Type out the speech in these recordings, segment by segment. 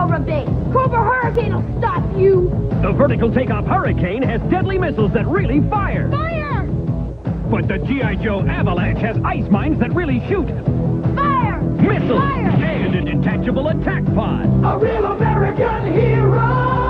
Cobra base. Cobra Hurricane will stop you. The vertical takeoff Hurricane has deadly missiles that really fire. Fire! But the G.I. Joe Avalanche has ice mines that really shoot. Fire! Missiles! Fire! And a detachable attack pod. A real American hero!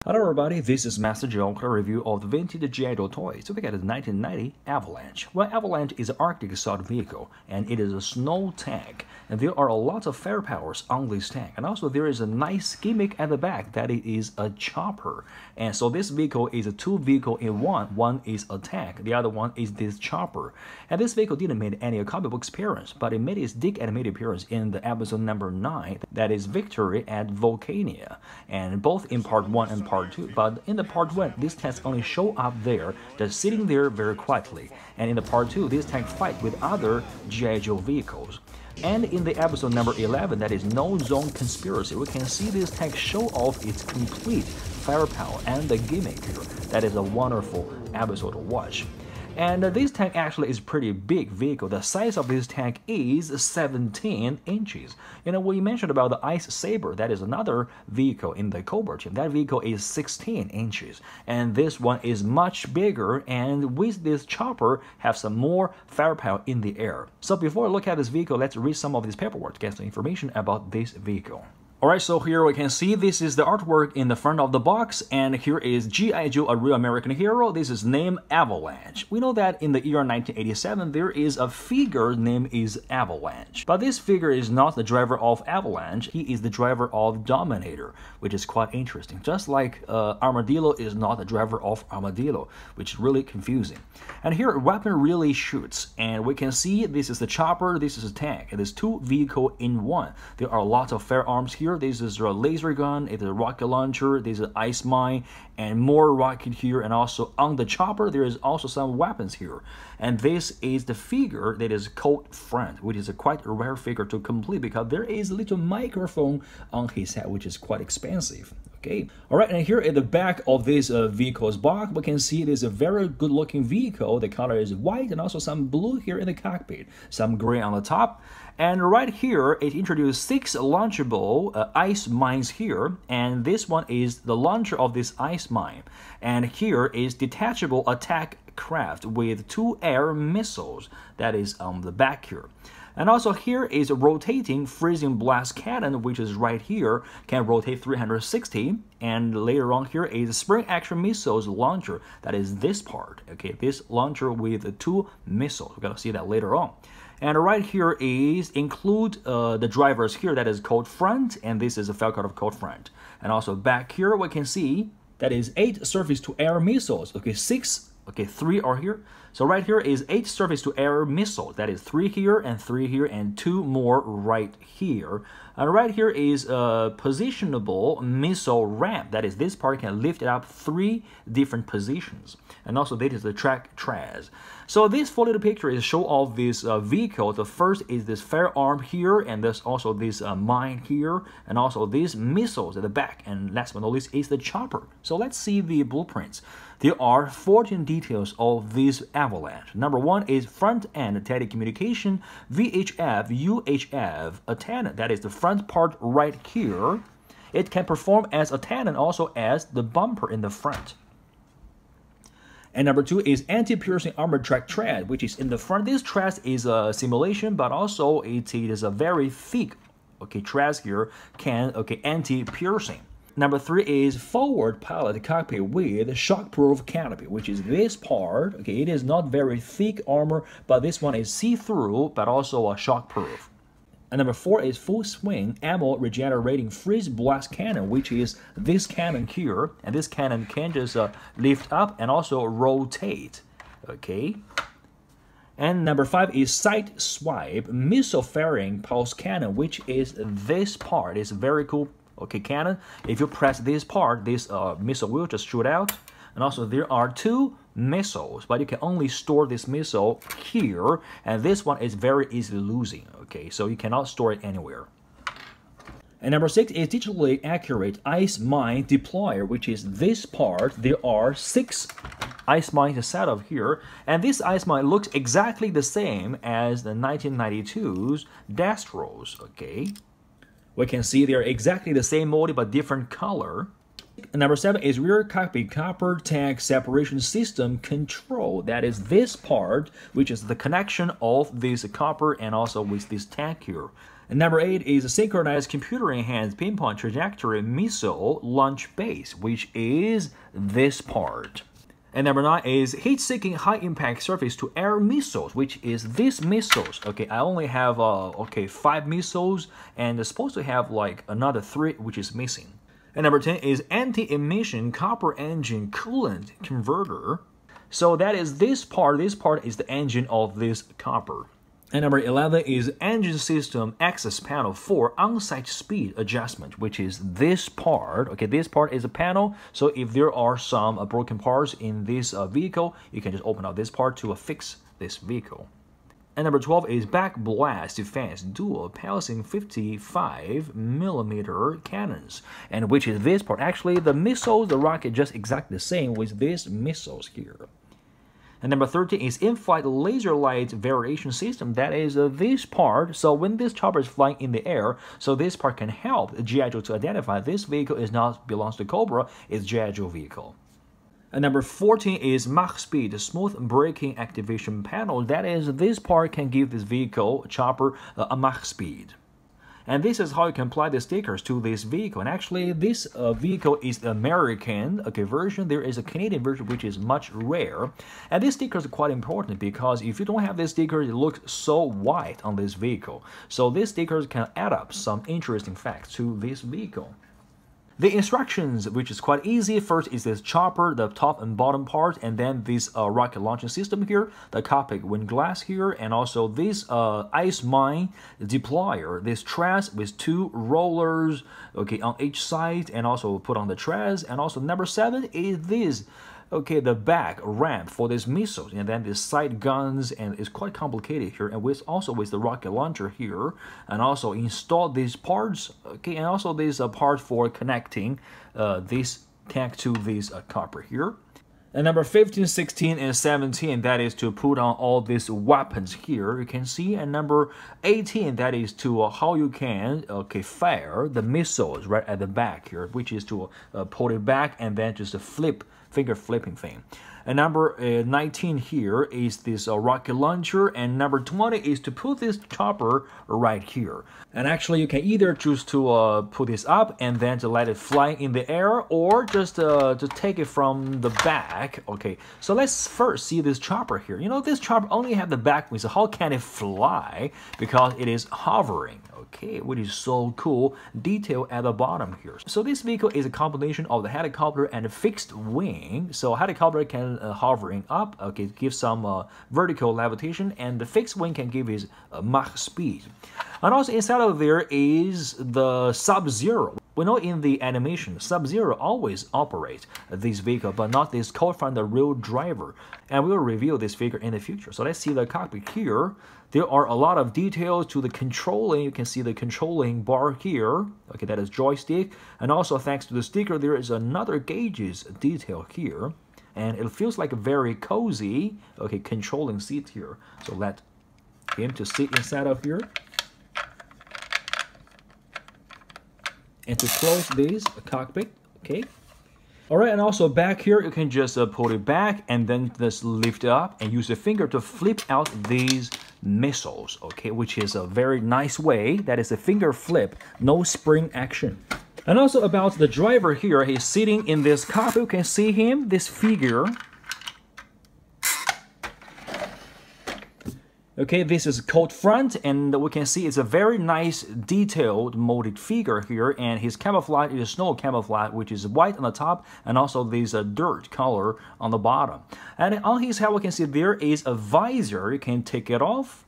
Hello everybody, this is Master Joe with a review of the vintage G.I. Joe toys. So we got the 1990 Avalanche. Well, Avalanche is an Arctic assault vehicle, and it is a snow tank. And there are a lot of firepowers on this tank. And also there is a nice gimmick at the back that it is a chopper. And so this vehicle is a two vehicle in one. One is a tank, the other one is this chopper. And this vehicle didn't make any comic book appearance, but it made its big animated appearance in the episode number 9, that is Victory at Volcania. And both in part 1 and part 2. But in the part 1, this tank only show up there, just sitting there very quietly. And in the part 2, this tank fight with other G.I. Joe vehicles. And in the episode number 11, that is No Zone Conspiracy, we can see this tank show off its complete firepower and the gimmick here. That is a wonderful episode to watch. And this tank actually is a pretty big vehicle. The size of this tank is 17 inches. You know, we mentioned about the Ice Saber. That is another vehicle in the Cobra team. That vehicle is 16 inches. And this one is much bigger. And with this chopper, have some more firepower in the air. So before we look at this vehicle, let's read some of this paperwork to get some information about this vehicle. Alright, so here we can see this is the artwork in the front of the box, and here is G.I. Joe, a real American hero. This is named Avalanche. We know that in the year 1987 there is a figure named is Avalanche. But this figure is not the driver of Avalanche, he is the driver of Dominator, which is quite interesting. Just like Armadillo is not the driver of Armadillo, which is really confusing. And here weapon really shoots, and we can see this is the chopper, this is a tank. It is two vehicle in one. There are lots of firearms here. This is a laser gun, it's a rocket launcher, there's an ice mine, and more rocket here. And also on the chopper, there is also some weapons here. And this is the figure that is called Friend, which is a quite rare figure to complete because there is a little microphone on his head, which is quite expensive. Okay, all right, and here at the back of this vehicle's box, we can see it is a very good looking vehicle. The color is white and also some blue here in the cockpit, some gray on the top. And right here, it introduced 6 launchable ice mines here, and this one is the launcher of this ice mine. And here is detachable attack craft with 2 air missiles that is on the back here. And also here is a rotating freezing blast cannon, which is right here, can rotate 360. And later on here is a spring action missiles launcher, that is this part. Okay, this launcher with 2 missiles. We're gonna see that later on. And right here is include the drivers here, that is code Front, and this is a file card of code Front. And also back here we can see that is 8 surface-to-air missiles. Okay, 6. Okay, 3 are here. So right here is 8 surface-to-air missiles. That is 3 here, and 2 more right here. And right here is a positionable missile ramp. That is, this part can lift it up 3 different positions. And also this is the track trash. So this 4 little picture is show off this vehicle. The first is this firearm here, and there's also this mine here, and also these missiles at the back. And last but not least is the chopper. So let's see the blueprints. There are 14 details of this Avalanche. Number 1 is front end telecommunication VHF UHF antenna. That is the front part right here. It can perform as antenna and also as the bumper in the front. And number 2 is anti-piercing armor track tread, which is in the front. This tread is a simulation, but also it is a very thick, okay, tread here, can, okay, anti-piercing. Number 3 is forward pilot cockpit with shockproof canopy, which is this part. Okay, it is not very thick armor, but this one is see-through, but also a shockproof. And number 4 is full swing ammo regenerating freeze blast cannon, which is this cannon here. And this cannon can just lift up and also rotate. Okay. And number 5 is sight swipe missile firing pulse cannon, which is this part. It's very cool. Okay, cannon. If you press this part, this missile will just shoot out. And also there are 2 missiles, but you can only store this missile here, and this one is very easily losing. Okay, so you cannot store it anywhere. And number 6 is digitally accurate ice mine deployer, which is this part. There are 6 Ice Mine setup here, and this Ice Mine looks exactly the same as the 1992's Destros, okay? We can see they're exactly the same model but different color. Number 7 is rear cockpit copper tag separation system control. That is this part, which is the connection of this copper and also with this tag here. And number 8 is a synchronized computer-enhanced pinpoint trajectory missile launch base, which is this part. And number 9 is heat-seeking high-impact surface-to-air missiles, which is these missiles. Okay, I only have 5 missiles, and they're supposed to have like another 3, which is missing. And number 10 is anti-emission copper engine coolant converter. So that is this part. This part is the engine of this copper. And number 11 is engine system access panel for on-site speed adjustment, which is this part. Okay, this part is a panel. So if there are some broken parts in this vehicle, you can just open up this part to fix this vehicle. And number 12 is back blast defense dual pulsing 55mm cannons, and which is this part. Actually, the missiles, the rocket, just exactly the same with these missiles here. And number 13 is in-flight laser light variation system. That is this part. So when this chopper is flying in the air, so this part can help G.I. Joe to identify this vehicle is not belongs to Cobra, it's G.I. Joe vehicle. And number 14 is Mach Speed smooth braking activation panel. That is, this part can give this vehicle chopper a Mach speed. And this is how you can apply the stickers to this vehicle. And actually, this vehicle is the American version. There is a Canadian version which is much rare. And these stickers are quite important because if you don't have this sticker, it looks so white on this vehicle. So these stickers can add up some interesting facts to this vehicle. The instructions, which is quite easy. First is this chopper, the top and bottom part, and then this rocket launching system here, the cockpit wind glass here, and also this ice mine deployer, this truss with 2 rollers, okay, on each side, and also put on the truss. And also number 7 is this, okay, the back ramp for these missiles, and then the side guns, and it's quite complicated here, and with also with the rocket launcher here, and also install these parts, okay, and also this part for connecting this tank to this copper here. And number 15, 16, and 17, that is to put on all these weapons here, you can see. And number 18, that is to how you can fire the missiles right at the back here, which is to pull it back and then just flip, finger flipping thing. And number 19 here is this rocket launcher, and number 20 is to put this chopper right here. And actually, you can either choose to put this up and then to let it fly in the air, or just to take it from the back. Okay, so let's first see this chopper here. You know, this chopper only have the back wing, so how can it fly? Because it is hovering. Okay, which is so cool. Detail at the bottom here. So this vehicle is a combination of the helicopter and a fixed wing. So helicopter can hovering up, okay, give some vertical levitation, and the fixed wing can give his Mach speed. And also inside of there is the Sub-Zero. We know in the animation, Sub-Zero always operates this vehicle, but not this code from the real driver. And we'll review this figure in the future. So let's see the cockpit here. There are a lot of details to the controlling. You can see the controlling bar here. Okay, that is joystick. And also thanks to the sticker, there is another gauges detail here. And it feels like a very cozy, okay, controlling seat here. So let him to sit inside of here. And to close this cockpit, okay. All right, and also back here, you can just pull it back and then just lift it up and use the finger to flip out these missiles, okay, which is a very nice way. That is a finger flip, no spring action. And also about the driver here, he's sitting in this cockpit. You can see him, this figure. Okay, this is cold front, and we can see it's a very nice detailed molded figure here, and his camouflage is snow camouflage, which is white on the top, and also this dirt color on the bottom. And on his head, we can see there is a visor. You can take it off.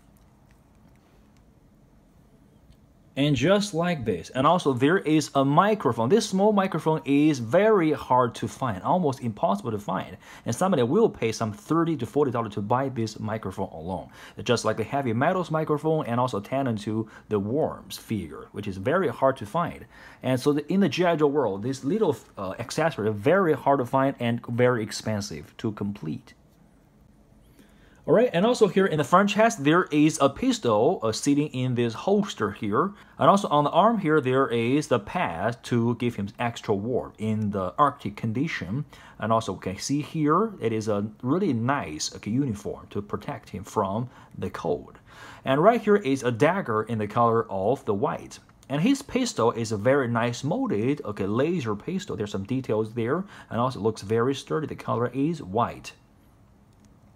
And just like this. And also there is a microphone. This small microphone is very hard to find, almost impossible to find. And somebody will pay some $30 to $40 to buy this microphone alone. It's just like a heavy metals microphone and also tendon to the Worms figure, which is very hard to find. And so in the G.I. Joe world, this little accessory is very hard to find and very expensive to complete. Alright, and also here in the front chest, there is a pistol sitting in this holster here. And also on the arm here, there is the pad to give him extra warmth in the Arctic condition. And also, you can see here, it is a really nice uniform to protect him from the cold. And right here is a dagger in the color of the white. And his pistol is a very nice molded, laser pistol. There's some details there, and also looks very sturdy. The color is white.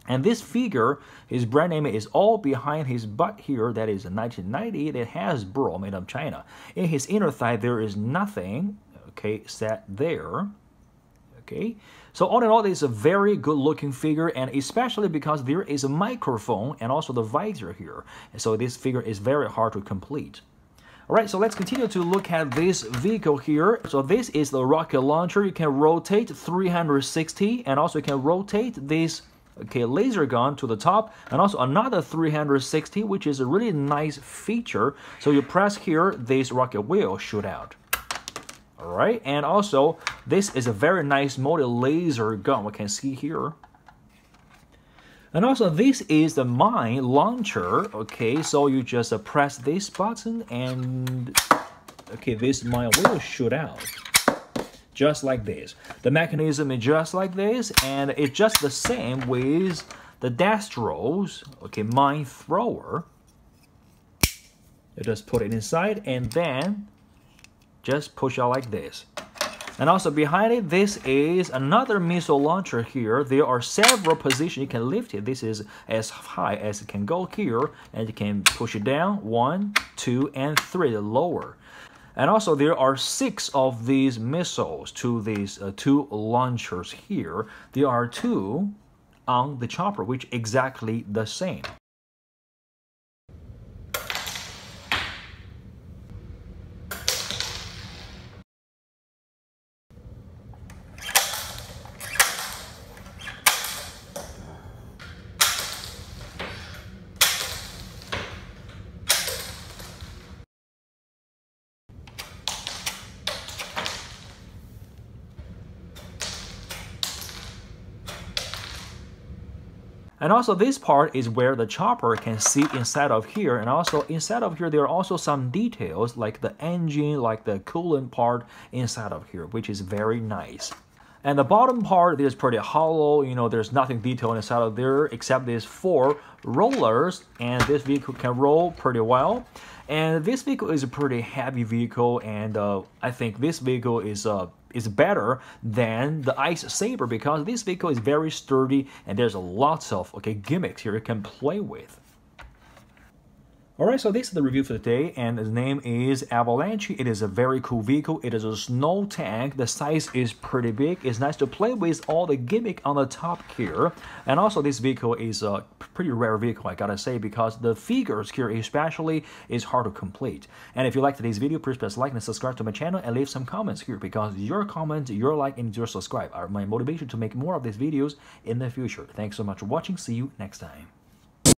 And this figure, his brand name is all behind his butt here. That is a 1990 that has Hasbro made of China. In his inner thigh, there is nothing, set there. So all in all, it's a very good looking figure, and especially because there is a microphone and also the visor here. And so this figure is very hard to complete. Alright, so let's continue to look at this vehicle here. So this is the rocket launcher. You can rotate 360, and also you can rotate this laser gun to the top, and also another 360, which is a really nice feature. So you press here, this rocket will shoot out. Alright, and also this is a very nice molded laser gun, we can see here. And also this is the mine launcher. So you just press this button and this mine will shoot out. Just like this. The mechanism is just like this, and it's just the same with the Destro's mine thrower. You just put it inside and then just push out like this. And also behind it, this is another missile launcher here. There are several positions you can lift it. This is as high as it can go here, and you can push it down 1, 2, and 3 lower. And also there are 6 of these missiles to these 2 launchers here. There are 2 on the chopper, which exactly the same. And also this part is where the chopper can sit inside of here, and also inside of here there are also some details like the engine, like the coolant part inside of here, which is very nice. And the bottom part is pretty hollow, there's nothing detailed inside of there except these 4 rollers, and this vehicle can roll pretty well. And this vehicle is a pretty heavy vehicle, and I think this vehicle is better than the Ice Saber because this vehicle is very sturdy and there's lots of gimmicks here you can play with. Alright, so this is the review for today, and the name is Avalanche. It is a very cool vehicle. It is a snow tank. The size is pretty big. It's nice to play with all the gimmick on the top here. And also this vehicle is a pretty rare vehicle, I gotta say, because the figures here especially is hard to complete. And if you liked today's video, please press like and subscribe to my channel and leave some comments here, because your comment, your like, and your subscribe are my motivation to make more of these videos in the future. Thanks so much for watching. See you next time.